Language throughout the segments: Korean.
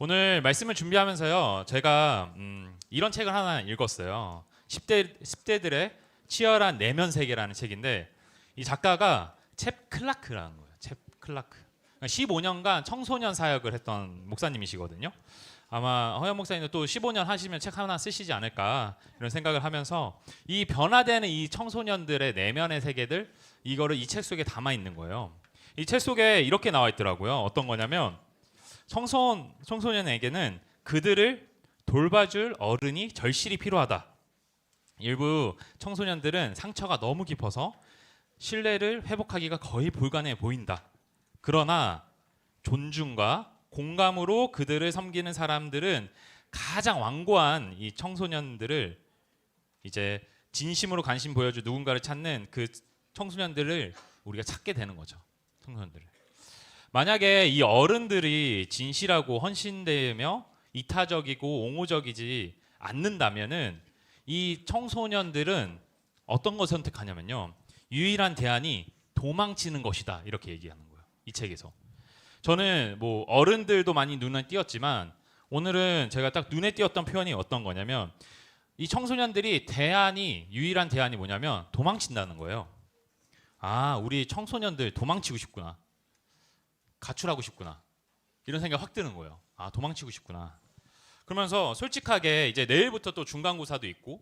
오늘 말씀을 준비하면서요, 제가 이런 책을 하나 읽었어요. 10대들의 치열한 내면 세계라는 책인데, 이 작가가 챕 클라크라는 거예요. 챕 클라크. 15년간 청소년 사역을 했던 목사님이시거든요. 아마 허영 목사님도 또 15년 하시면 책 하나 쓰시지 않을까 이런 생각을 하면서, 이 변화되는 이 청소년들의 내면의 세계들, 이거를 이 책 속에 담아 있는 거예요. 이 책 속에 이렇게 나와 있더라고요. 어떤 거냐면, 청소년에게는 그들을 돌봐줄 어른이 절실히 필요하다. 일부 청소년들은 상처가 너무 깊어서 신뢰를 회복하기가 거의 불가능해 보인다. 그러나 존중과 공감으로 그들을 섬기는 사람들은 가장 완고한 이 청소년들을, 이제 진심으로 관심 보여줄 누군가를 찾는 그 청소년들을 우리가 찾게 되는 거죠. 청소년들을. 만약에 이 어른들이 진실하고 헌신되며 이타적이고 옹호적이지 않는다면은, 이 청소년들은 어떤 걸 선택하냐면요, 유일한 대안이 도망치는 것이다, 이렇게 얘기하는 거예요, 이 책에서. 저는 뭐 어른들도 많이 눈에 띄었지만, 오늘은 제가 딱 눈에 띄었던 표현이 어떤 거냐면, 이 청소년들이 유일한 대안이 뭐냐면 도망친다는 거예요. 아, 우리 청소년들 도망치고 싶구나, 가출하고 싶구나, 이런 생각 확 드는 거예요. 아, 도망치고 싶구나. 그러면서 솔직하게 이제 내일부터 또 중간고사도 있고,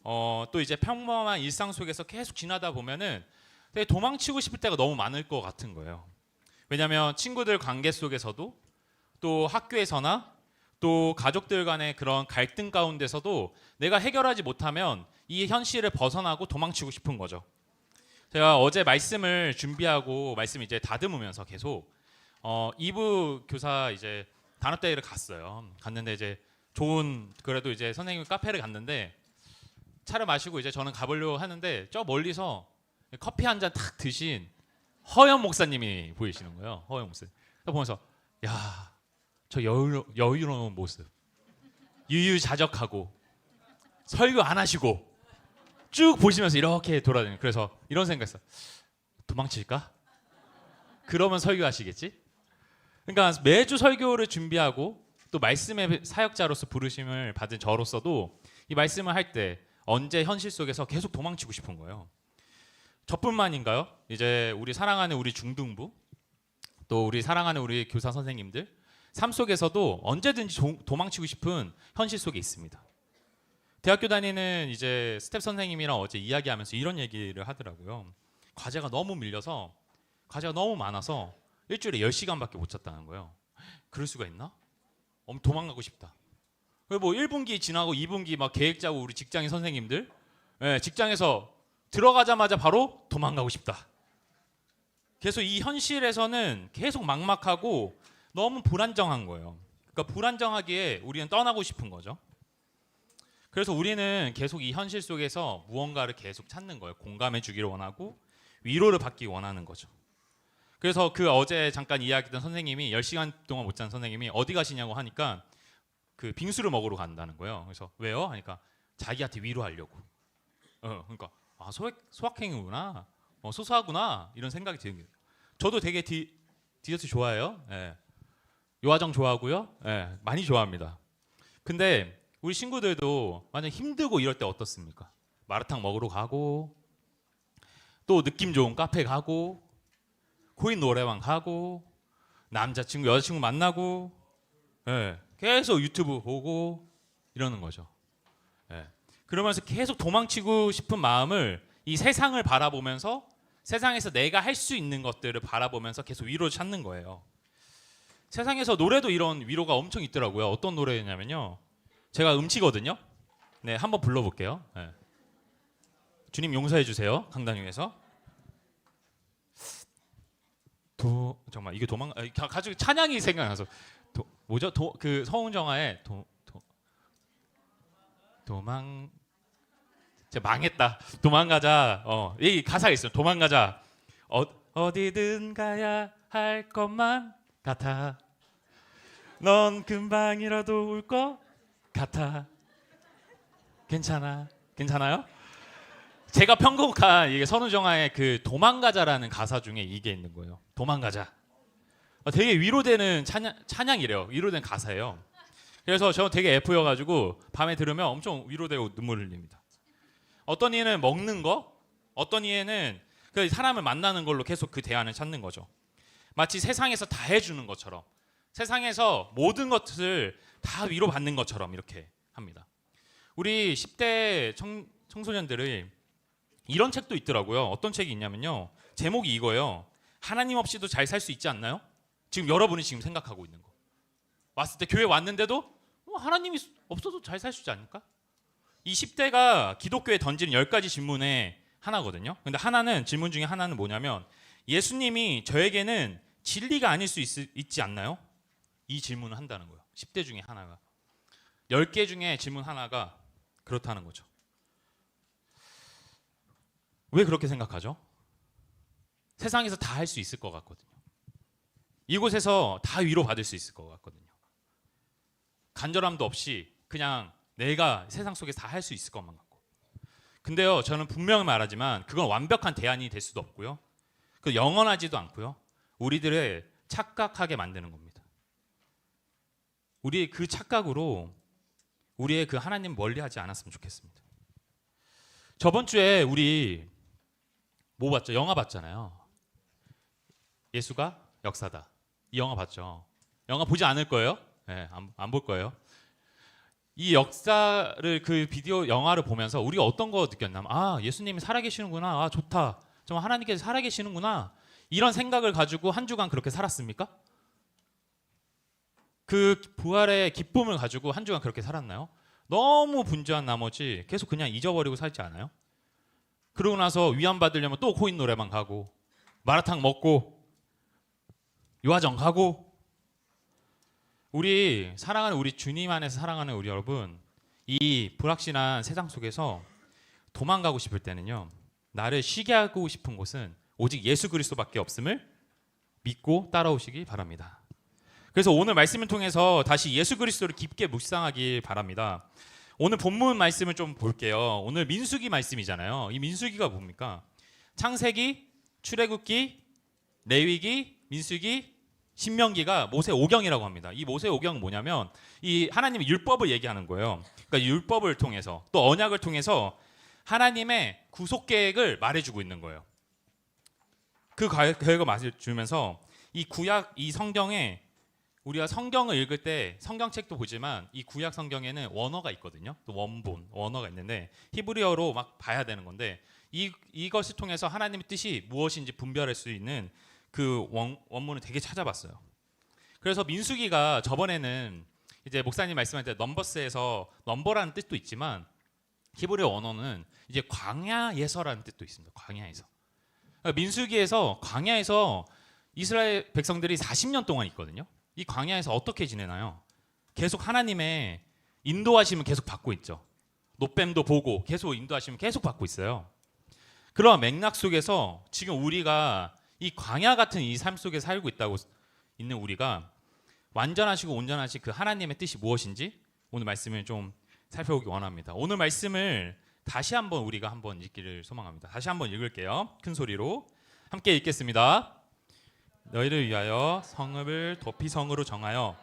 또 이제 평범한 일상 속에서 계속 지나다 보면은 되게 도망치고 싶을 때가 너무 많을 것 같은 거예요. 왜냐하면 친구들 관계 속에서도, 또 학교에서나, 또 가족들 간의 그런 갈등 가운데서도 내가 해결하지 못하면 이 현실을 벗어나고 도망치고 싶은 거죠. 제가 어제 말씀을 준비하고 말씀 이제 다듬으면서 계속 2부 교사 이제 단합대회를 갔는데 이제 그래도 이제 선생님 카페를 갔는데, 차를 마시고 이제 저는 가보려고 하는데, 저 멀리서 커피 한 잔 탁 드신 허영 목사님이 보이시는 거예요. 허영 목사님. 보면서, 야, 저 여유로운 모습, 유유자적하고 설교 안 하시고 쭉 보시면서 이렇게 돌아다니는. 그래서 이런 생각했어. 도망칠까? 그러면 설교하시겠지? 그러니까 매주 설교를 준비하고 또 말씀의 사역자로서 부르심을 받은 저로서도 이 말씀을 할 때 언제 현실 속에서 계속 도망치고 싶은 거예요. 저뿐만인가요? 이제 우리 사랑하는 우리 중등부, 또 우리 사랑하는 우리 교사 선생님들, 삶 속에서도 언제든지 도망치고 싶은 현실 속에 있습니다. 대학교 다니는 이제 스텝 선생님이랑 어제 이야기하면서 이런 얘기를 하더라고요. 과제가 너무 밀려서, 과제가 너무 많아서 일주일에 10시간밖에 못 잤다는 거예요. 그럴 수가 있나? 도망가고 싶다. 뭐 1분기 지나고 2분기 막 계획 짜고, 우리 직장인 선생님들, 직장에서 들어가자마자 바로 도망가고 싶다. 계속 이 현실에서는 계속 막막하고 너무 불안정한 거예요. 그러니까 불안정하기에 우리는 떠나고 싶은 거죠. 그래서 우리는 계속 이 현실 속에서 무언가를 계속 찾는 거예요. 공감해 주기를 원하고 위로를 받기 원하는 거죠. 그래서 그 어제 잠깐 이야기했던 선생님이, 10시간 동안 못 잔 선생님이 어디 가시냐고 하니까 그 빙수를 먹으러 간다는 거예요. 그래서 왜요? 하니까 자기한테 위로하려고. 그러니까 아, 소확행이구나, 소소하구나, 이런 생각이 드는 거예요. 저도 되게 디저트 좋아해요. 요화정 좋아하고요. 많이 좋아합니다. 근데 우리 친구들도 만약 힘들고 이럴 때 어떻습니까? 마라탕 먹으러 가고, 또 느낌 좋은 카페 가고, 코인 노래방 가고, 남자친구 여자친구 만나고, 계속 유튜브 보고 이러는 거죠. 그러면서 계속 도망치고 싶은 마음을, 이 세상을 바라보면서, 세상에서 내가 할 수 있는 것들을 바라보면서 계속 위로를 찾는 거예요. 세상에서 노래도 이런 위로가 엄청 있더라고요. 어떤 노래냐면요, 제가 음치거든요. 네, 한번 불러볼게요. 주님 용서해 주세요. 강단위에서. 정말 이게 가지고 찬양이 생각나서, 뭐죠? 그 서운정아의 제가 망했다. 도망가자. 이 가사가 있어요. 도망가자. 어디든 가야 할 것만 같아. 넌 금방이라도 올 것 같아. 괜찮아요? 제가 편곡한 이게 선우정아의 그 도망가자라는 가사 중에 이게 있는 거예요. 도망가자. 되게 위로되는 찬양이래요. 위로된 가사예요. 그래서 저 되게 F여가지고 밤에 들으면 엄청 위로되고 눈물을 흘립니다. 어떤 이에는 먹는 거, 어떤 이에는 그 사람을 만나는 걸로 계속 그 대안을 찾는 거죠. 마치 세상에서 다 해주는 것처럼, 세상에서 모든 것을 다 위로받는 것처럼 이렇게 합니다. 우리 10대 청소년들이 이런 책도 있더라고요. 어떤 책이 있냐면요. 제목이 이거예요. 하나님 없이도 잘 살 수 있지 않나요? 지금 여러분이 지금 생각하고 있는 거. 왔을 때 교회 왔는데도 하나님이 없어도 잘 살 수 있지 않을까? 이 10대가 기독교에 던지는 10가지 질문의 하나거든요. 근데 질문 중에 하나는 뭐냐면 예수님이 저에게는 진리가 아닐 수 있지 않나요? 이 질문을 한다는 거예요. 10대 중에 하나가. 10개 중에 질문 하나가 그렇다는 거죠. 왜 그렇게 생각하죠? 세상에서 다 할 수 있을 것 같거든요. 이곳에서 다 위로받을 수 있을 것 같거든요. 간절함도 없이 그냥 내가 세상 속에서 다 할 수 있을 것만 같고. 근데요, 저는 분명히 말하지만 그건 완벽한 대안이 될 수도 없고요. 그 영원하지도 않고요. 우리들을 착각하게 만드는 겁니다. 우리의 그 착각으로 우리의 그 하나님 멀리하지 않았으면 좋겠습니다. 저번 주에 우리 뭐 봤죠? 영화 봤잖아요. 예수가 역사다. 이 영화 봤죠? 영화 보지 않을 거예요? 네, 안 볼 거예요. 이 역사를 그 비디오 영화를 보면서 우리가 어떤 거 느꼈냐면 예수님이 살아계시는구나. 좋다. 정말 하나님께서 살아계시는구나. 이런 생각을 가지고 한 주간 그렇게 살았습니까? 그 부활의 기쁨을 가지고 한 주간 그렇게 살았나요? 너무 분주한 나머지 계속 그냥 잊어버리고 살지 않아요? 그러고 나서 위안받으려면 또 코인 노래방 가고 마라탕 먹고 요하정 가고. 우리 사랑하는 우리 주님 안에서 사랑하는 우리 여러분, 이 불확실한 세상 속에서 도망가고 싶을 때는요, 나를 쉬게 하고 싶은 곳은 오직 예수 그리스도밖에 없음을 믿고 따라오시기 바랍니다. 그래서 오늘 말씀을 통해서 다시 예수 그리스도를 깊게 묵상하길 바랍니다. 오늘 본문 말씀을 좀 볼게요. 오늘 민수기 말씀이잖아요. 이 민수기가 뭡니까? 창세기, 출애굽기, 레위기, 민수기, 신명기가 모세 오경이라고 합니다. 이 모세 오경은 뭐냐면 이 하나님의 율법을 얘기하는 거예요. 그러니까 율법을 통해서 또 언약을 통해서 하나님의 구속 계획을 말해주고 있는 거예요. 그 계획을 말해주면서 이 구약, 이 성경에 우리가 성경을 읽을 때 성경책도 보지만 이 구약 성경에는 원어가 있거든요. 또 원어가 있는데 히브리어로 막 봐야 되는 건데 이것을 통해서 하나님의 뜻이 무엇인지 분별할 수 있는 그 원문을 되게 찾아봤어요. 그래서 민수기가 저번에는 이제 목사님 말씀할 때 넘버스에서 넘버라는 뜻도 있지만 히브리 원어는 이제 광야에서라는 뜻도 있습니다. 광야에서. 그러니까 민수기에서 광야에서 이스라엘 백성들이 40년 동안 있거든요. 이 광야에서 어떻게 지내나요? 계속 하나님의 인도하심을 계속 받고 있죠. 노뱀도 보고 계속 인도하심을 계속 받고 있어요. 그런 맥락 속에서 지금 우리가 이 광야 같은 이 삶 속에 살고 있다고 있는 우리가 완전하시고 온전하신 그 하나님의 뜻이 무엇인지 오늘 말씀을 좀 살펴보기 원합니다. 오늘 말씀을 다시 한번 우리가 한번 읽기를 소망합니다. 다시 한번 읽을게요. 큰 소리로 함께 읽겠습니다. 너희를 위하여 성읍을 도피성으로 정하여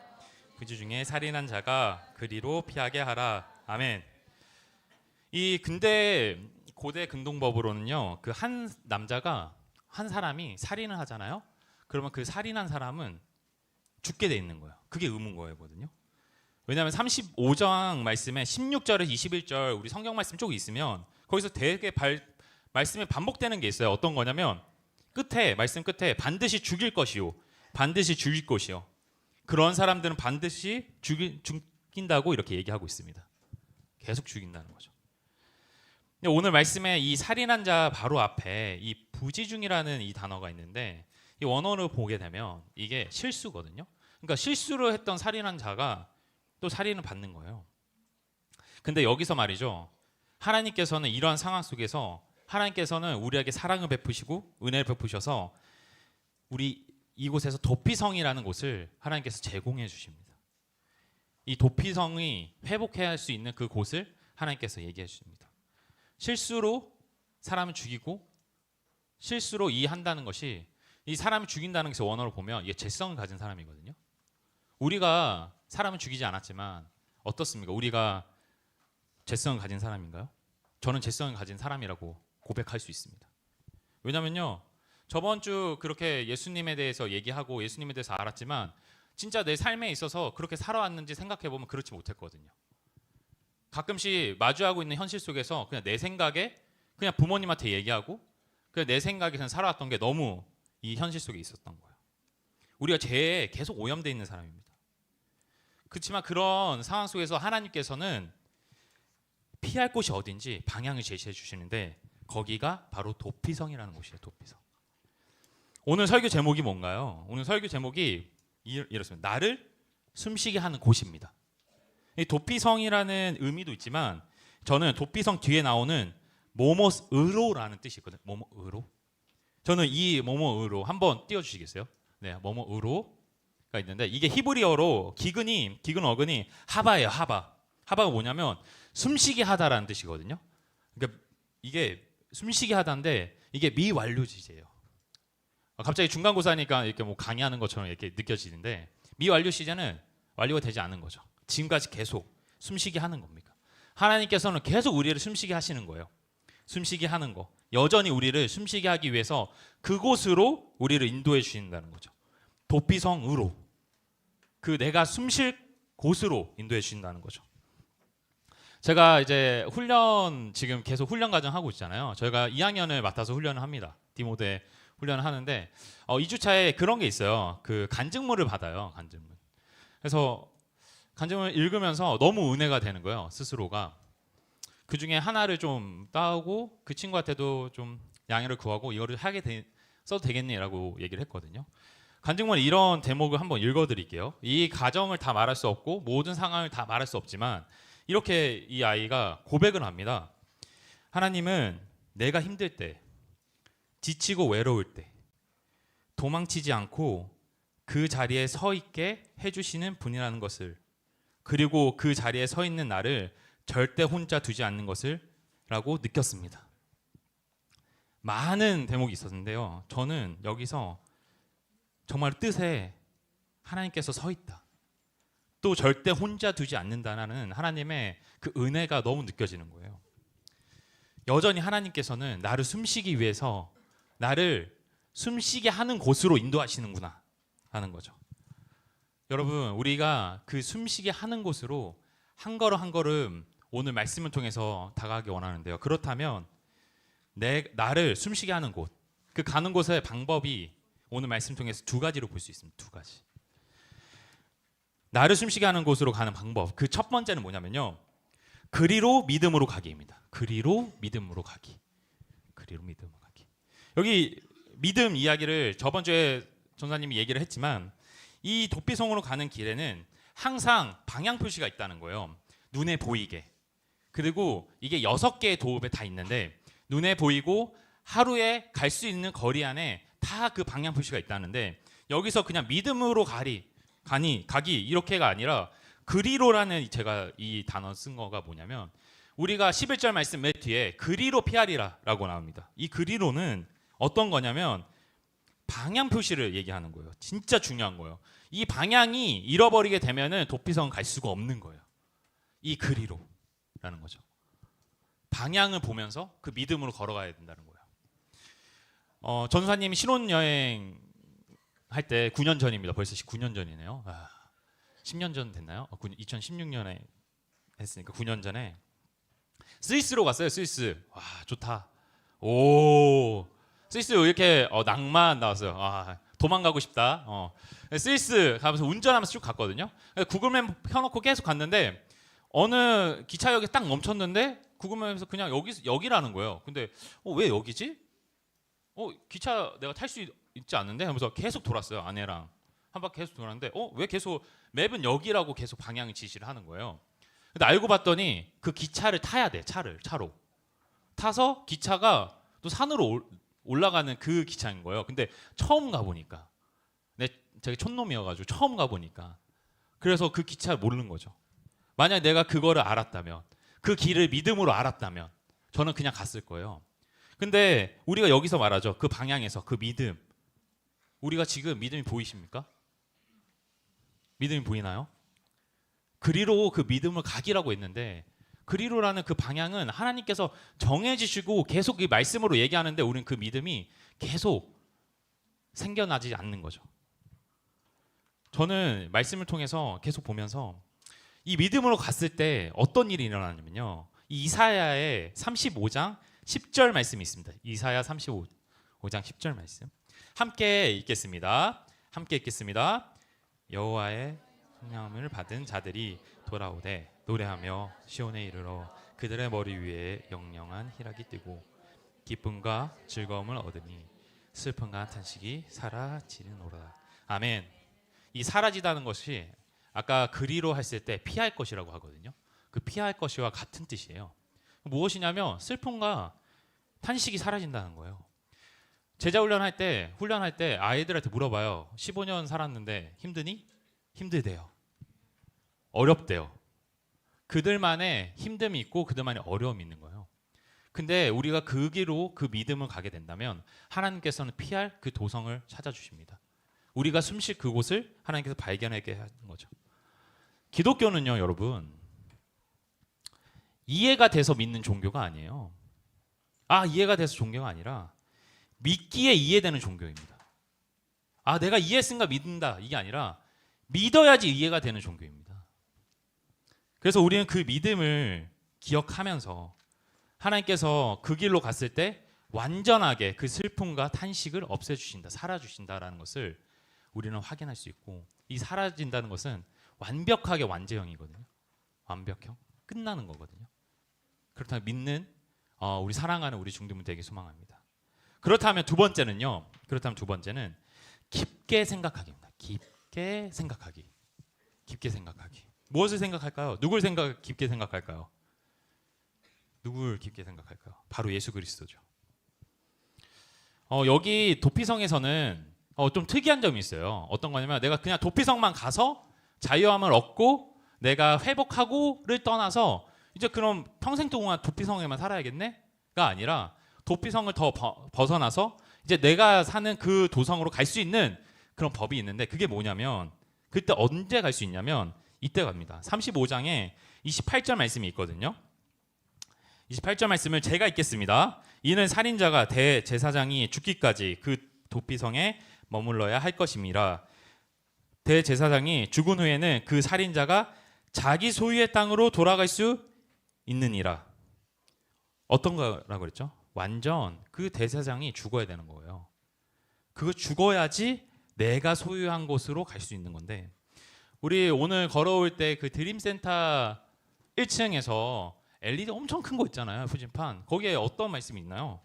그지 중에 살인한 자가 그리로 피하게 하라. 아멘. 이 근대 고대 근동법으로는요, 그 한 남자가 한 사람이 살인을 하잖아요. 그러면 그 살인한 사람은 죽게 돼 있는 거예요. 그게 의무인 거거든요. 왜냐하면 35장 말씀에 16절에서 21절 우리 성경 말씀 쪽이 있으면 거기서 되게 말씀이 반복되는 게 있어요. 어떤 거냐면 말씀 끝에 반드시 죽일 것이요, 반드시 죽일 것이요. 그런 사람들은 반드시 죽인다고 이렇게 얘기하고 있습니다. 계속 죽인다는 거죠. 오늘 말씀에 이 살인한 자 바로 앞에 이 부지중이라는 이 단어가 있는데 이 원어를 보게 되면 이게 실수거든요. 그러니까 실수를 했던 살인한 자가 또 살인을 받는 거예요. 근데 여기서 말이죠, 하나님께서는 이러한 상황 속에서 하나님께서는 우리에게 사랑을 베푸시고 은혜를 베푸셔서 우리 이곳에서 도피성이라는 곳을 하나님께서 제공해 주십니다. 이 도피성이 회복해야 할 수 있는 그 곳을 하나님께서 얘기해 주십니다. 실수로 사람을 죽이고 실수로 한다는 것이 이 사람을 죽인다는 것의 원어로 보면 이게 죄성을 가진 사람이거든요. 우리가 사람을 죽이지 않았지만 어떻습니까? 우리가 죄성을 가진 사람인가요? 저는 죄성을 가진 사람이라고 고백할 수 있습니다. 왜냐면요, 저번 주 그렇게 예수님에 대해서 얘기하고 예수님에 대해서 알았지만 진짜 내 삶에 있어서 그렇게 살아왔는지 생각해보면 그렇지 못했거든요. 가끔씩 마주하고 있는 현실 속에서 그냥 내 생각에 그냥 부모님한테 얘기하고 그냥 내 생각에 그냥 살아왔던 게 너무 이 현실 속에 있었던 거예요. 우리가 죄에 계속 오염되어 있는 사람입니다. 그렇지만 그런 상황 속에서 하나님께서는 피할 곳이 어딘지 방향을 제시해 주시는데 거기가 바로 도피성이라는 곳이에요. 도피성. 오늘 설교 제목이 뭔가요? 오늘 설교 제목이 이렇습니다. 나를 숨쉬게 하는 곳입니다. 이 도피성이라는 의미도 있지만 저는 도피성 뒤에 나오는 뭐뭐으로라는 뜻이 있거든요. 뭐뭐으로. 저는 이 뭐뭐으로 한번 띄워주시겠어요? 네, 뭐뭐으로가 있는데 이게 히브리어로 기근 어근이 하바예요. 하바가 뭐냐면 숨쉬게 하다라는 뜻이거든요. 그러니까 이게 숨쉬게 하다인데 이게 미완료지제예요. 갑자기 중간고사니까 이렇게 뭐 강의하는 것처럼 이렇게 느껴지는데 미완료 시제는 완료가 되지 않은 거죠. 지금까지 계속 숨쉬게 하는 겁니까? 하나님께서는 계속 우리를 숨쉬게 하시는 거예요. 숨쉬게 하는 거. 여전히 우리를 숨쉬게 하기 위해서 그곳으로 우리를 인도해 주신다는 거죠. 도피성으로. 그 내가 숨쉴 곳으로 인도해 주신다는 거죠. 제가 이제 지금 계속 훈련 과정 하고 있잖아요. 저희가 2학년을 맡아서 훈련을 합니다. 디모데 훈련을 하는데 2주차에 그런 게 있어요. 그 간증문을 받아요. 간증문. 그래서 간증문을 읽으면서 너무 은혜가 되는 거예요. 스스로가. 그 중에 하나를 좀 따오고 그 친구한테도 좀 양해를 구하고 이거를 써도 되겠니라고 얘기를 했거든요. 간증문 이런 대목을 한번 읽어드릴게요. 이 가정을 다 말할 수 없고 모든 상황을 다 말할 수 없지만 이렇게 이 아이가 고백을 합니다. 하나님은 내가 힘들 때, 지치고 외로울 때 도망치지 않고 그 자리에 서 있게 해주시는 분이라는 것을, 그리고 그 자리에 서 있는 나를 절대 혼자 두지 않는 것을 라고 느꼈습니다. 많은 대목이 있었는데요. 저는 여기서 정말 뜻에 하나님께서 서 있다, 또 절대 혼자 두지 않는다는 하나님의 그 은혜가 너무 느껴지는 거예요. 여전히 하나님께서는 나를 숨쉬기 위해서 나를 숨쉬게 하는 곳으로 인도하시는구나 하는 거죠. 여러분, 우리가 그 숨쉬게 하는 곳으로 한 걸음 한 걸음 오늘 말씀을 통해서 다가가기 원하는데요. 그렇다면 나를 숨쉬게 하는 곳, 그 가는 곳의 방법이 오늘 말씀 통해서 두 가지로 볼 수 있습니다. 두 가지. 나를 숨쉬게 하는 곳으로 가는 방법, 그 첫 번째는 뭐냐면요, 그리로 믿음으로 가기입니다. 그리로 믿음으로 가기. 그리로 믿음으로 가기. 여기 믿음 이야기를 저번 주에 전사님이 얘기를 했지만 이 도피성으로 가는 길에는 항상 방향 표시가 있다는 거예요. 눈에 보이게. 그리고 이게 6개의 도읍에 다 있는데 눈에 보이고 하루에 갈 수 있는 거리 안에 다 그 방향 표시가 있다는데 여기서 그냥 믿음으로 가기 이렇게가 아니라 그리로라는, 제가 이 단어 쓴 거가 뭐냐면 우리가 11절 말씀 맨 뒤에 그리로 피하리라 라고 나옵니다. 이 그리로는 어떤 거냐면 방향 표시를 얘기하는 거예요. 진짜 중요한 거예요. 이 방향이 잃어버리게 되면은 도피성 갈 수가 없는 거예요. 이 그리로라는 거죠. 방향을 보면서 그 믿음으로 걸어가야 된다는 거예요. 전사님이 신혼여행 할 때 9년 전입니다. 벌써 9년 전이네요. 10년 전 됐나요? 2016년에 했으니까 9년 전에 스위스로 갔어요. 스위스. 와, 좋다. 오, 스위스 이렇게 낭만 나왔어요. 도망가고 싶다. 스위스 가면서 운전하면서 쭉 갔거든요. 구글맵 켜놓고 계속 갔는데 어느 기차역에 딱 멈췄는데 구글맵에서 그냥 여기라는 거예요. 근데 왜 여기지? 기차 내가 탈 수 있지 않는데 하면서 계속 돌았어요. 아내랑 한 바퀴 계속 돌았는데 왜 계속 맵은 여기라고 계속 방향 지시를 하는 거예요. 근데 알고 봤더니 그 기차를 타야 돼. 차로 타서 기차가 또 산으로 올라가는 그 기차인 거예요. 근데 처음 가보니까 제가 촌놈이어가지고 처음 가보니까 그래서 그 기차를 모르는 거죠. 만약 내가 그거를 알았다면, 그 길을 믿음으로 알았다면 저는 그냥 갔을 거예요. 근데 우리가 여기서 말하죠. 그 방향에서 그 믿음, 우리가 지금 믿음이 보이십니까? 믿음이 보이나요? 그리로 그 믿음을 가기라고 했는데 그리로라는 그 방향은 하나님께서 정해주시고 계속 이 말씀으로 얘기하는데 우리는 그 믿음이 계속 생겨나지 않는 거죠. 저는 말씀을 통해서 계속 보면서 이 믿음으로 갔을 때 어떤 일이 일어나냐면요. 이 이사야의 35장 10절 말씀이 있습니다. 이사야 35장 10절 말씀. 함께 읽겠습니다. 함께 읽겠습니다. 여호와의 성령을 받은 자들이 돌아오되 노래하며 시온에 이르러 그들의 머리 위에 영영한 희락이 뜨고 기쁨과 즐거움을 얻으니 슬픔과 탄식이 사라지는오로다. 아멘. 이 사라지다는 것이 아까 그리로 했을 때 피할 것이라고 하거든요. 그 피할 것이와 같은 뜻이에요. 무엇이냐면 슬픔과 탄식이 사라진다는 거예요. 제자 훈련할 때 아이들한테 물어봐요. 15년 살았는데 힘드니? 힘들대요. 어렵대요. 그들만의 힘듦이 있고 그들만의 어려움이 있는 거예요. 근데 우리가 그 길로 그 믿음을 가게 된다면 하나님께서는 피할 그 도성을 찾아주십니다. 우리가 숨쉴 그곳을 하나님께서 발견하게 하는 거죠. 기독교는요, 여러분, 이해가 돼서 믿는 종교가 아니에요. 이해가 돼서 종교가 아니라 믿기에 이해되는 종교입니다. 내가 이해했으니까 믿는다, 이게 아니라 믿어야지 이해가 되는 종교입니다. 그래서 우리는 그 믿음을 기억하면서 하나님께서 그 길로 갔을 때 완전하게 그 슬픔과 탄식을 없애주신다, 사라주신다라는 것을 우리는 확인할 수 있고, 이 사라진다는 것은 완벽하게 완제형이거든요. 완벽형, 끝나는 거거든요. 그렇다면 믿는 우리 사랑하는 우리 중등부 되기 소망합니다. 그렇다면 두 번째는 깊게 생각하기입니다. 깊게 생각하기. 무엇을 생각할까요? 누굴 깊게 생각할까요? 누굴 깊게 생각할까요? 바로 예수 그리스도죠. 여기 도피성에서는 좀 특이한 점이 있어요. 어떤 거냐면 내가 그냥 도피성만 가서 자유함을 얻고 내가 회복하고를 떠나서 이제 그럼 평생 동안 도피성에만 살아야겠네?가 아니라 도피성을 더 벗어나서 이제 내가 사는 그 도성으로 갈 수 있는 그런 법이 있는데, 그게 뭐냐면 그때 언제 갈 수 있냐면 이때 갑니다. 35장에 28절 말씀이 있거든요. 28절 말씀을 제가 읽겠습니다. 이는 살인자가 대제사장이 죽기까지 그 도피성에 머물러야 할 것임이라. 대제사장이 죽은 후에는 그 살인자가 자기 소유의 땅으로 돌아갈 수 있느니라. 어떤 거라고 그랬죠? 완전 그 대제사장이 죽어야 되는 거예요. 그거 죽어야지 내가 소유한 곳으로 갈 수 있는 건데, 우리 오늘 걸어올 때 그 드림센터 1층에서 LED 엄청 큰 거 있잖아요. 후진판. 거기에 어떤 말씀이 있나요?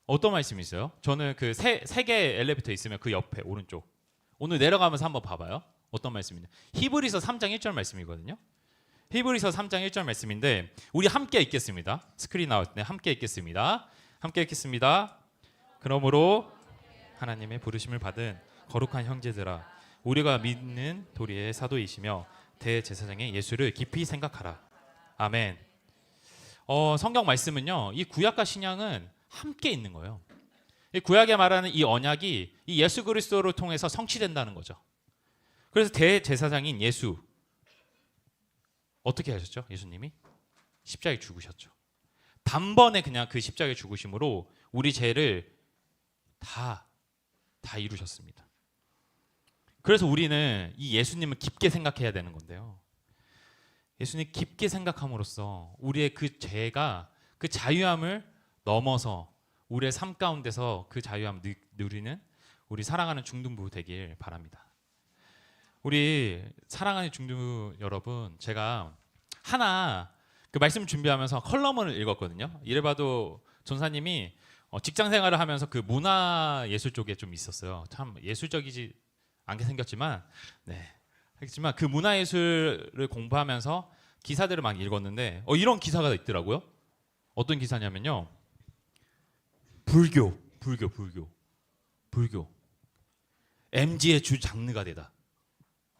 어떤 말씀이 있어요? 저는 그 세 개 엘리베이터 있으면 그 옆에 오른쪽, 오늘 내려가면서 한번 봐봐요. 어떤 말씀이냐? 히브리서 3장 1절 말씀이거든요. 히브리서 3장 1절 말씀인데 우리 함께 읽겠습니다. 스크린 나올 때 함께 읽겠습니다. 함께 읽겠습니다. 그러므로 하나님의 부르심을 받은 거룩한 형제들아, 우리가 믿는 도리의 사도이시며 대제사장의 예수를 깊이 생각하라. 아멘. 성경 말씀은요, 이 구약과 신약은 함께 있는 거예요. 이 구약에 말하는 이 언약이 이 예수 그리스도를 통해서 성취된다는 거죠. 그래서 대제사장인 예수, 어떻게 하셨죠? 예수님이 십자가에 죽으셨죠. 단번에 그냥 그 십자가에 죽으심으로 우리 죄를 다 이루셨습니다. 그래서 우리는 이 예수님을 깊게 생각해야 되는 건데요. 예수님 깊게 생각함으로써 우리의 그 죄가 그 자유함을 넘어서 우리의 삶 가운데서 그 자유함을 누리는 우리 사랑하는 중등부 되길 바랍니다. 우리 사랑하는 중등부 여러분, 제가 하나 그 말씀 준비하면서 컬럼을 읽었거든요. 이래봐도 전사님이 직장 생활을 하면서 그 문화 예술 쪽에 좀 있었어요. 참 예술적이지 않게 생겼지만, 하겠지만 그 문화 예술을 공부하면서 기사들을 막 읽었는데 이런 기사가 있더라고요. 어떤 기사냐면요, 불교 MG의 주 장르가 되다.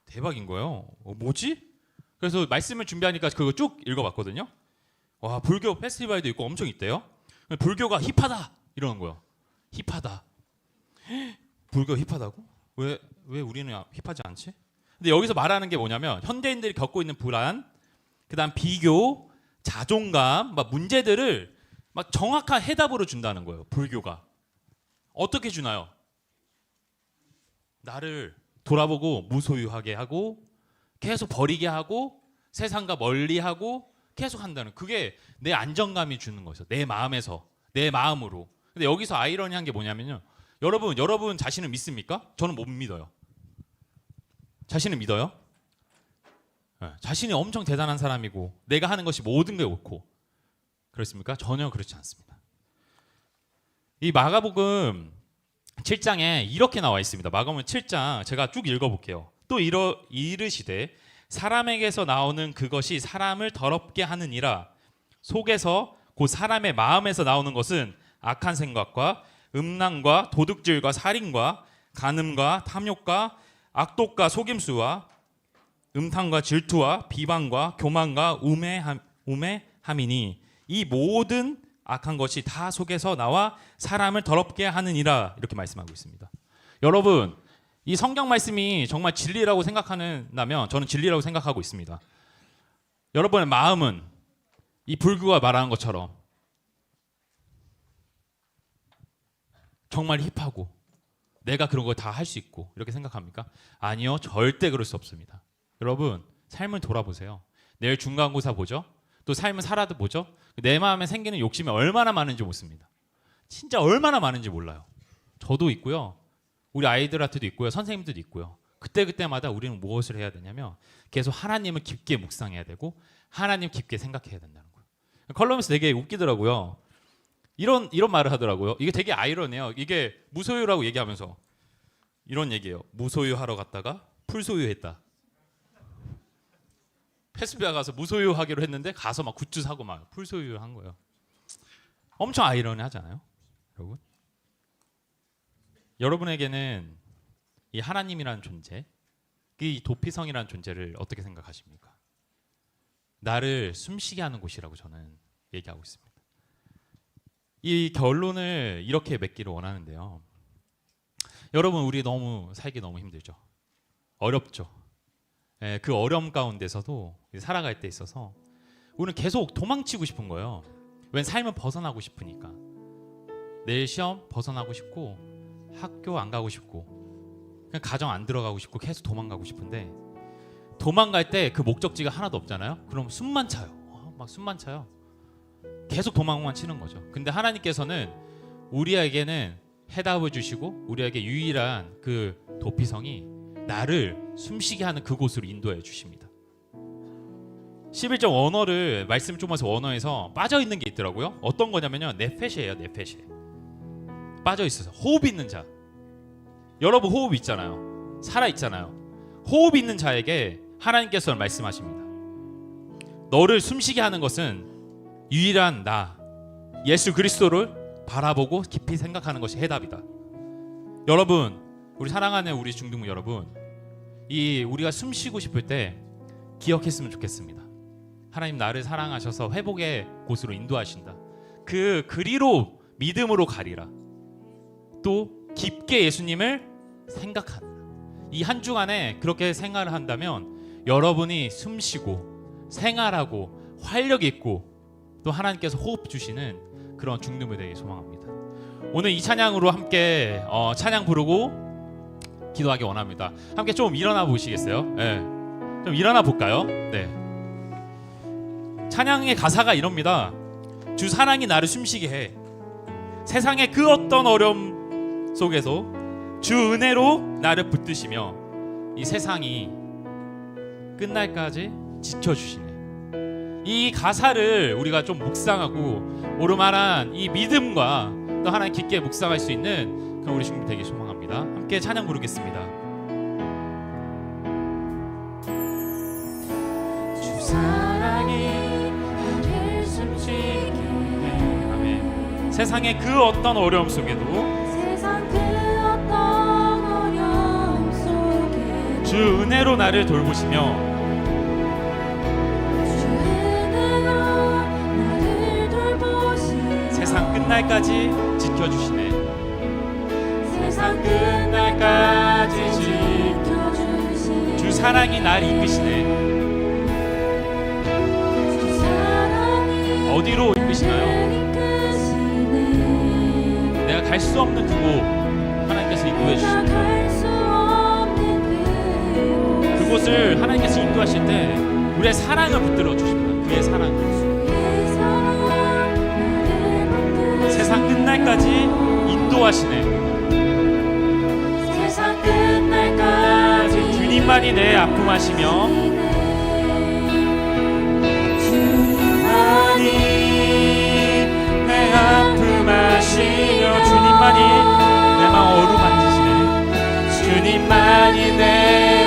대박인 거예요. 뭐지? 그래서 말씀을 준비하니까 그거 쭉 읽어봤거든요. 와, 불교 페스티벌도 있고 엄청 있대요. 불교가 힙하다 이러는 거예요. 힙하다. 불교가 힙하다고? 왜 우리는 힙하지 않지? 근데 여기서 말하는 게 뭐냐면 현대인들이 겪고 있는 불안, 그다음 비교, 자존감, 막 문제들을 막 정확한 해답으로 준다는 거예요. 불교가 어떻게 주나요? 나를 돌아보고 무소유하게 하고 계속 버리게 하고 세상과 멀리하고 계속 한다는, 그게 내 안정감이 주는 거죠. 내 마음에서, 내 마음으로. 근데 여기서 아이러니한 게 뭐냐면요, 여러분 자신을 믿습니까? 저는 못 믿어요. 자신을 믿어요? 네, 자신이 엄청 대단한 사람이고 내가 하는 것이 모든 게 옳고 그렇습니까? 전혀 그렇지 않습니다. 이 마가복음 7장에 이렇게 나와 있습니다. 마가복음 7장 제가 쭉 읽어볼게요. 또 이르시되 사람에게서 나오는 그것이 사람을 더럽게 하느니라. 속에서 곧 사람의 마음에서 나오는 것은 악한 생각과 음란과 도둑질과 살인과 간음과 탐욕과 악독과 속임수와 음탕과 질투와 비방과 교만과 우매함이니 이 모든 악한 것이 다 속에서 나와 사람을 더럽게 하느니라. 이렇게 말씀하고 있습니다. 여러분, 이 성경 말씀이 정말 진리라고 생각한다면 저는 진리라고 생각하고 있습니다. 여러분의 마음은 이 불교가 말하는 것처럼 정말 힙하고 내가 그런 걸 다 할 수 있고 이렇게 생각합니까? 아니요, 절대 그럴 수 없습니다. 여러분, 삶을 돌아보세요. 내일 중간고사 보죠? 또 삶을 살아도 보죠? 내 마음에 생기는 욕심이 얼마나 많은지 묻습니다. 진짜 얼마나 많은지 몰라요. 저도 있고요, 우리 아이들한테도 있고요, 선생님들도 있고요. 그때마다 우리는 무엇을 해야 되냐면 계속 하나님을 깊게 묵상해야 되고 하나님 깊게 생각해야 된다는 거예요. 컬럼에서 되게 웃기더라고요. 이런 말을 하더라고요. 이게 되게 아이러니해요. 이게 무소유라고 얘기하면서 이런 얘기예요. 무소유하러 갔다가 풀소유했다. 페스피아 가서 무소유하기로 했는데 가서 막 굿즈 사고 막 풀소유한 거예요. 엄청 아이러니하잖아요, 여러분. 여러분에게는 이 하나님이라는 존재, 이 도피성이라는 존재를 어떻게 생각하십니까? 나를 숨쉬게 하는 곳이라고 저는 얘기하고 있습니다. 이 결론을 이렇게 맺기를 원하는데요. 여러분, 우리 살기 너무 힘들죠. 어렵죠. 그 어려움 가운데서도 살아갈 때 있어서 우리는 계속 도망치고 싶은 거예요. 웬 삶은 벗어나고 싶으니까. 내일 시험 벗어나고 싶고 학교 안 가고 싶고 그냥 가정 안 들어가고 싶고 계속 도망가고 싶은데, 도망갈 때 그 목적지가 하나도 없잖아요. 그럼 숨만 차요. 막 숨만 차요. 계속 도망만 치는 거죠. 근데 하나님께서는 우리에게는 해답을 주시고 우리에게 유일한 그 도피성이 나를 숨쉬게 하는 그곳으로 인도해 주십니다. 11절 원어를 말씀 좀해서 원어에서 빠져 있는 게 있더라고요. 어떤 거냐면요, 네페시예요. 네페시. 빠져 있어서 호흡 있는 자. 여러분 호흡 있잖아요. 살아 있잖아요. 호흡 있는 자에게 하나님께서 말씀하십니다. 너를 숨쉬게 하는 것은 유일한 나 예수 그리스도를 바라보고 깊이 생각하는 것이 해답이다. 여러분, 우리 사랑하는 우리 중등부 여러분, 우리가 숨 쉬고 싶을 때 기억했으면 좋겠습니다. 하나님 나를 사랑하셔서 회복의 곳으로 인도하신다. 그리로 믿음으로 가리라. 또 깊게 예수님을 생각하라. 이 한 주간에 그렇게 생활을 한다면 여러분이 숨 쉬고 생활하고 활력 있고 또 하나님께서 호흡 주시는 그런 중등부 되기 소망합니다. 오늘 이 찬양으로 함께 찬양 부르고 기도하기 원합니다. 함께 좀 일어나 보시겠어요? 네. 좀 일어나 볼까요? 네. 찬양의 가사가 이럽니다. 주 사랑이 나를 숨쉬게 해. 세상의 그 어떤 어려움 속에서 주 은혜로 나를 붙드시며 이 세상이 끝날까지 지켜주시네. 이 가사를 우리가 좀 묵상하고 오르만한 이 믿음과 또 하나님 깊게 묵상할 수 있는 그런 우리 친구 되기 소망합니다. 함께 찬양 부르겠습니다. 주 사랑이 나를 숨쉬게 해. 아멘. 세상의 그 어떤 어려움 속에도 세상 그 어떤 어려움 속에 주 은혜로 나를 돌보시며 세상 끝날까지 지켜주시네. 세상 끝날 날까지 지켜주시네. 주 사랑이 날 이끄시네. 주 사랑이 어디로 이끄시나요? 날 이끄시네. 내가 갈 수 없는 그곳 하나님께서 인도해 내가 주시네. 갈 수 없는 그곳을 하나님께서 인도하실 때 우리의 사랑을 붙들어 주십니다. 그의 사랑을. 그의 사랑 나를 붙들어 세상 끝날까지 인도하시네. 세상 끝날까지 주님만이 내 아픔 하시며 주님만이 내 아픔 하시며 주님만이 내 마음 어루만지시네. 주님만이 내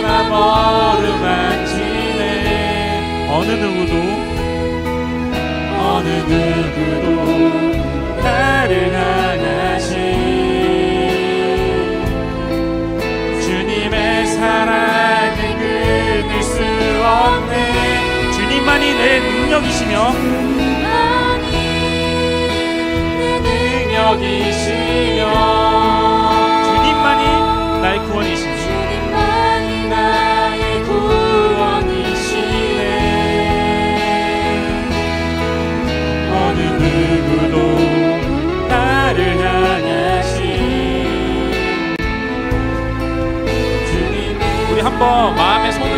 마음 어루만지네. 어느 누구도 나를 향하신 주님의 사랑을 끊을 수 없네. 주님만이 내 능력이시며 능력이시며 주님만이 나의 구원이시며 주님만이 나의 구원이시네. 어느 누구도 나를 향하신 주님. 우리 한번 마음의 손을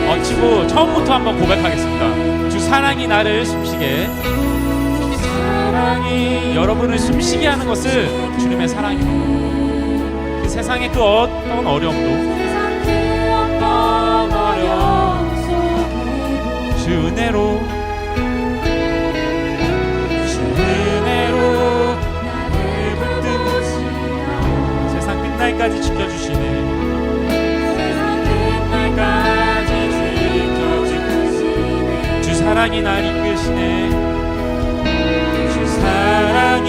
얹히고 처음부터 한번 고백하겠습니다. 주 사랑이 나를 숨쉬게. 사랑이 여러분을 숨쉬게 하는 것은 주님의 사랑입니다. 그 세상의 그 어떤 어려움도 세상 그 어떤 어려움 속에도 주 은혜로 나를 붙드시며 세상 끝날까지 지켜주시네. 세상 끝날까지 지켜주시네. 주 사랑이 날 이끄시네. 주 사랑이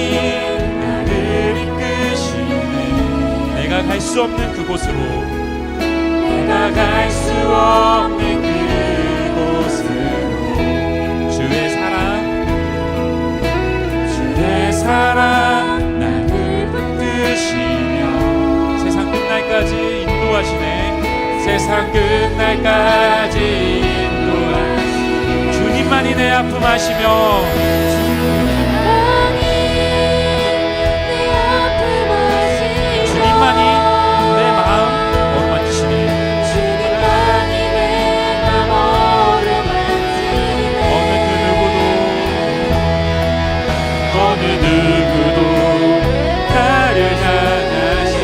나를 이끄시네. 내가 갈 수 없는 그곳으로 내가 갈 수 없는 그곳으로 주의 사랑 나를 붙드시며 세상 끝날까지 인도하시네. 세상 끝날까지 인도하시네. 주님만이 내 아픔 하시며 주님만이 내 마음 어루만지시네. 어느 누구도 나를 향하신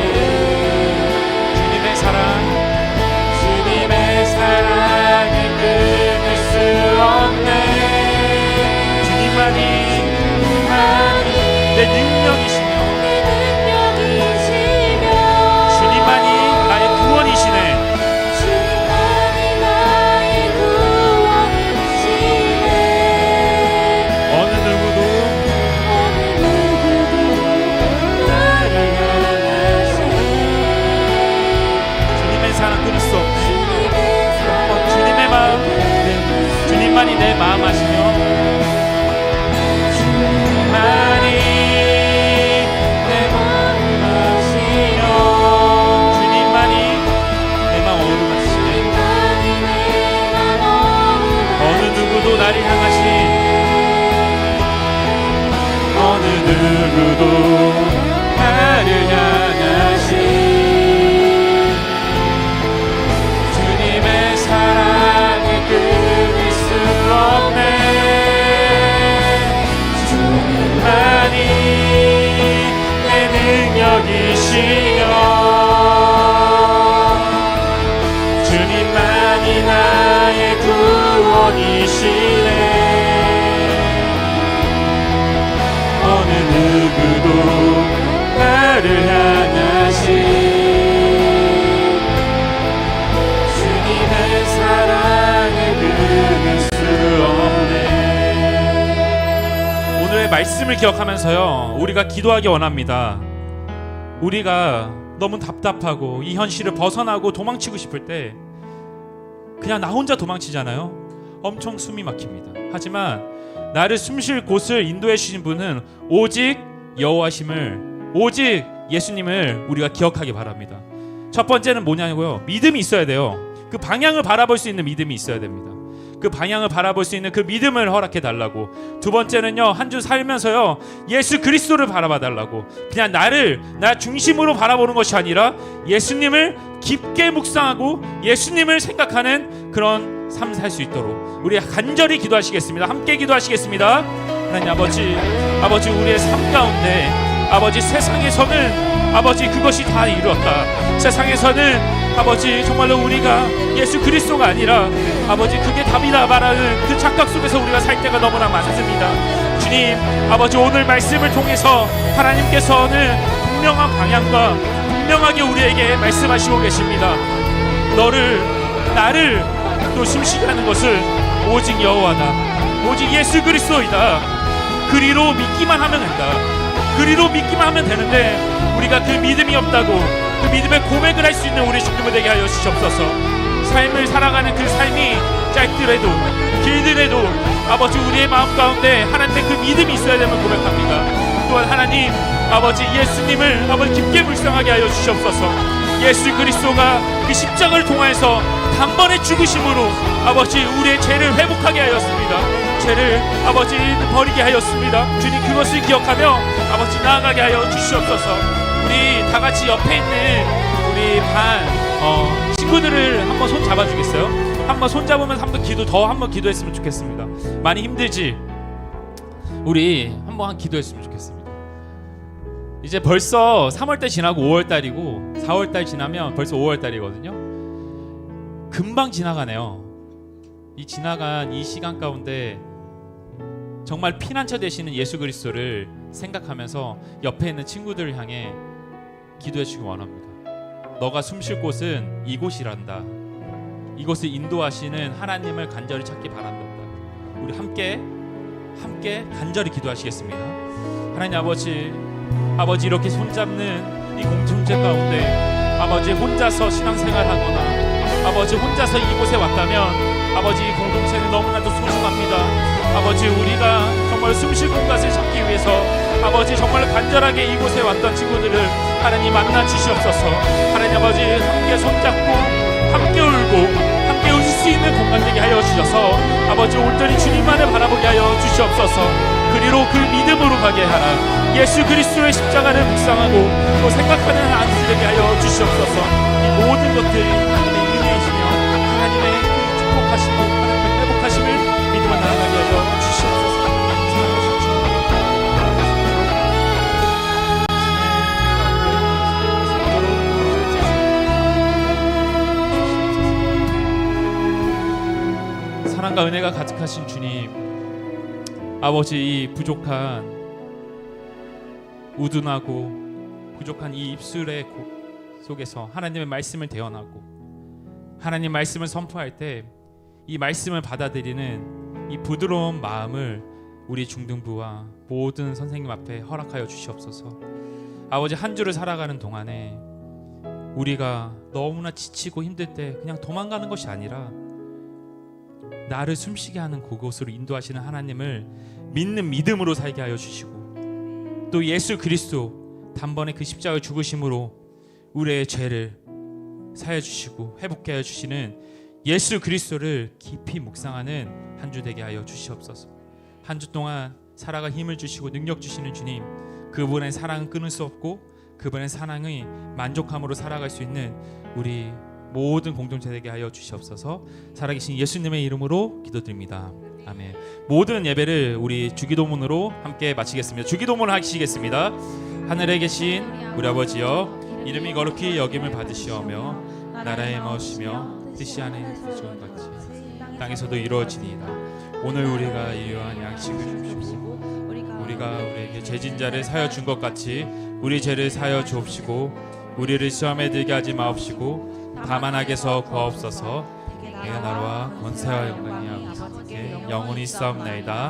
주님의 사랑을 끊을 수 없네. 주님만이 내 능력이시며 주님만이 나의 구원이시네. 어느 누구도 주님의 사랑 끊을 수 없네. 주님의 마음 주님만이 내 마음 하시며 주님만이 내 마음 하시며 주님만이 내 마음 어루만지시네. 어느 누구도 나를 향하신 어느 누구도 나를 향하신 주님의 사랑을 끊을 수 없네. 주님만이 내 능력이시며 주님만이 나의 구원이시네. 어느 누구도 나를 향하신 주님의 사랑을 끊을 수 없네. 오늘의 말씀을 기억하면서요, 우리가 기도하기 원합니다. 우리가 너무 답답하고 이 현실을 벗어나고 도망치고 싶을 때 그냥 나 혼자 도망치잖아요. 엄청 숨이 막힙니다. 하지만 나를 숨쉴 곳을 인도해 주신 분은 오직 여호와심을, 오직 예수님을 우리가 기억하기 바랍니다. 첫 번째는 뭐냐고요? 믿음이 있어야 돼요. 그 방향을 바라볼 수 있는 믿음이 있어야 됩니다. 그 방향을 바라볼 수 있는 그 믿음을 허락해 달라고. 두 번째는요, 한 주 살면서요, 예수 그리스도를 바라봐 달라고. 그냥 나 중심으로 바라보는 것이 아니라 예수님을 깊게 묵상하고 예수님을 생각하는 그런 삶 살 수 있도록 우리 간절히 기도하시겠습니다. 함께 기도하시겠습니다. 하나님 아버지 우리의 삶 가운데 아버지 세상에서는 아버지 그것이 다 이루었다. 세상에서는 아버지 정말로 우리가 예수 그리스도가 아니라 아버지 그게 답이다 말하는 그 착각 속에서 우리가 살 때가 너무나 많습니다. 주님 아버지 오늘 말씀을 통해서 하나님께서는 분명한 방향과 분명하게 우리에게 말씀하시고 계십니다. 나를 또 숨쉬게 하는 것을 오직 여호와다. 오직 예수 그리스도이다. 그리로 믿기만 하면 된다. 그리로 믿기만 하면 되는데 우리가 그 믿음이 없다고 그 믿음의 고백을 할 수 있는 우리 주님을 되게 하여 주시옵소서. 삶을 살아가는 그 삶이 짧더라도 길더라도 아버지 우리의 마음 가운데 하나님의 그 믿음이 있어야 됨을 고백합니다. 또한 하나님 아버지 예수님을 아버지 깊게 묵상하게 하여 주시옵소서. 예수 그리스도가 그 십자가를 통하여서 단번에 죽으심으로 아버지 우리의 죄를 회복하게 하였습니다. 죄를 아버지 버리게 하였습니다. 주님 그것을 기억하며 아버지 나아가게 하여 주시옵소서. 우리 다 같이 옆에 있는 우리 반 친구들을 한번 손 잡아주겠어요? 한번 손 잡으면서 한번 기도했으면 좋겠습니다. 많이 힘들지? 우리 한번 기도했으면 좋겠습니다. 이제 벌써 3월달 지나고 5월달이고 4월달 지나면 벌써 5월달이거든요. 금방 지나가네요. 이 지나간 이 시간 가운데 정말 피난처 되시는 예수 그리스도를 생각하면서 옆에 있는 친구들을 향해 기도해 주기 원합니다. 너가 숨쉴 곳은 이곳이란다. 이곳을 인도하시는 하나님을 간절히 찾기 바란다. 우리 함께 간절히 기도하시겠습니다. 하나님 아버지 이렇게 손잡는 이 공동체 가운데 아버지 혼자서 신앙생활하거나 아버지 혼자서 이곳에 왔다면 아버지 이 공동체는 너무나도 소중합니다. 아버지 우리가 정말 숨쉴 곳을 찾기 위해서 아버지 정말 간절하게 이곳에 왔던 친구들을 하나님 만나 주시옵소서. 하나님 아버지 함께 손잡고 함께 울고 함께 웃을 수 있는 공간 되게 하여 주셔서 아버지 온전히 주님만을 바라보게 하여 주시옵소서. 그리로 그 믿음으로 가게 하라. 예수 그리스도의 십자가를 묵상하고 또 생각하는 안수 되게 하여 주시옵소서. 이 모든 것들이 하나님의 은혜이시며 하나님의 그 축복하시고 하나님의 회복하심을 믿음으로 나아가게 하여 주시옵소서. 사랑과 은혜가 가득하신 주님, 아버지 이 부족한 우둔하고 부족한 이 입술의 속에서 하나님의 말씀을 대언하고 하나님 말씀을 선포할 때 이 말씀을 받아들이는 이 부드러운 마음을 우리 중등부와 모든 선생님 앞에 허락하여 주시옵소서. 아버지 한 주를 살아가는 동안에 우리가 너무나 지치고 힘들 때 그냥 도망가는 것이 아니라 나를 숨쉬게 하는 그곳으로 인도하시는 하나님을 믿는 믿음으로 살게 하여 주시고 또 예수 그리스도 단번에 그 십자가의 죽으심으로 우리의 죄를 사여 주시고 회복해 하여 주시는 예수 그리스도를 깊이 묵상하는 한 주 되게 하여 주시옵소서. 한 주 동안 살아가 힘을 주시고 능력 주시는 주님, 그분의 사랑은 끊을 수 없고 그분의 사랑의 만족함으로 살아갈 수 있는 우리 모든 공동체 되게 하여 주시옵소서. 살아계신 예수님의 이름으로 기도드립니다. 아멘. 모든 예배를 우리 주기도문으로 함께 마치겠습니다. 주기도문 하시겠습니다. 하늘에 계신 우리 아버지여, 이름이 거룩히 여김을 받으시오며 나라의 머시며 뜻이 하늘에서 좋은 같이 땅에서도 이루어지니이다. 오늘 우리가 일용할 양식을 주시고 우리가 우리에게 죄진 자를 사여 준 것 같이 우리 죄를 사여 주옵시고 우리를 시험에 들게 하지 마옵시고 다만 악에서 구하옵소서. 내가 나라와 권세와 영광이 아버지께 영원히 있사옵나이다.